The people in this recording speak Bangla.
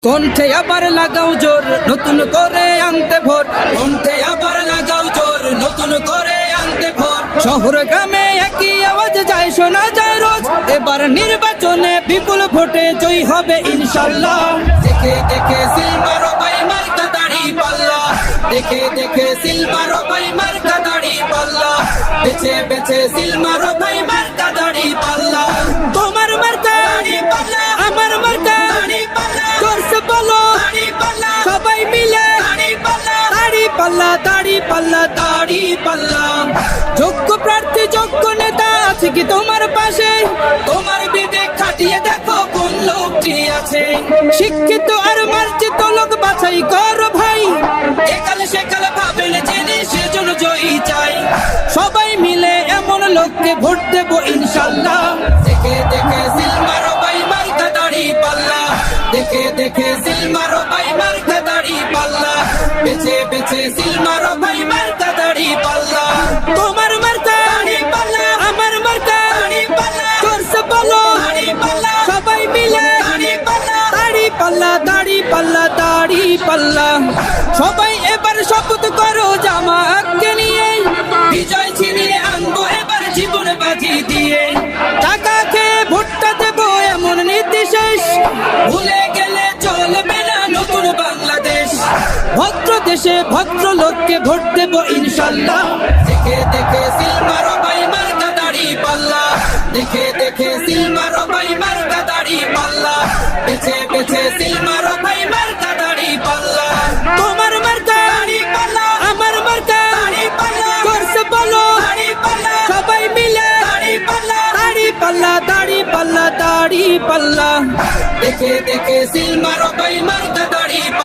কণ্ঠে আবার লাগাও জোর নতুন করে আনতে ভোর, কণ্ঠে আবার লাগাও জোর নতুন করে আনতে ভোর। শহর গ্রামে একই আওয়াজ যায়, শোনা যায় রোজ, এবার নির্বাচনে বিপুল ভোটে জয়ী হবে ইনশাল্লাহ। দেখে দেখে সিলমারো ভাই মার্কা দাড়ি পাল্লা, দেখে দেখে সিলমারো ভাই মার্কা দাড়ি পাল্লা, বেছে বেছে সিলমারো ভাই মার্কা দাড়ি পাল্লা। তোমার মার্কা দাড়ি পাল্লা, আমার মার্কা দাড়ি পাল্লা, জোরসে বলো দাড়ি পাল্লা, সবাই মিলে দাড়ি পাল্লা, দাড়ি পাল্লা, দাড়ি পাল্লা, দাড়ি পাল্লা। যোগ্য প্রার্থী যোগ্য নেতা আছে কি তোমার পাশে? তোমার বিবেক খাটিয়ে দেখো কোন লোকটি আছে। শিক্ষিত আর মার্জিত লোক বাছাই করো ভাই, একাল সেকাল ভাবেন জেনে সেজন্য জয়ী চাই। সবাই মিলে এমন লোককে ভোট দেবো ইনশাল্লাহ। দেখে দেখে সিলমারো ভাই মার্কা দাড়ি পাল্লা, দেখে দেখে সিলমারো ভাই মার্কা দাড়ি পাল্লা, বেছে বেছে সিলমারো ভাই মার্কা দাড়ি পাল্লা। তোমার মার্কা দাড়ি পাল্লা, আমার মার্কা দাড়ি পাল্লা, জোরসে বলো দাড়ি পাল্লা, সবাই মিলে দাড়ি পাল্লা, দাড়ি পাল্লা, দাড়ি পাল্লা, দাড়ি পাল্লা। সবাই এবার শপথ করো জামাতকে নিয়ে, বিজয় ছিনিয়ে আনবো এবার জীবন বাজি দিয়ে। টাকা খেয়ে ভোটটা দেবো এমন নীতি শেষ, ভুলে গেলে চলবে না নতুন বাংলাদেশ। ভদ্র দেশে ভদ্র লোককে ভোট দেবো ইনশাল্লাহ। দেখে দেখে সিলমারো ভাই মার্কা দাড়ি পাল্লা, দেখে দেখে সিলমারো ভাই মার্কা দাড়ি পাল্লা, বেছে বেছে সিলমারো ভাই মার্কা দাড়ি পাল্লা। তোমার মার্কা দাড়ি পাল্লা, আমার মার্কা দাড়ি পাল্লা, জোরসে বলো দাড়ি পাল্লা, সবাই মিলে দাড়ি পাল্লা, দাড়ি পাল্লা, দাড়ি পাল্লা, দাড়ি পাল্লা। দেখে দেখে সিলমারো ভাই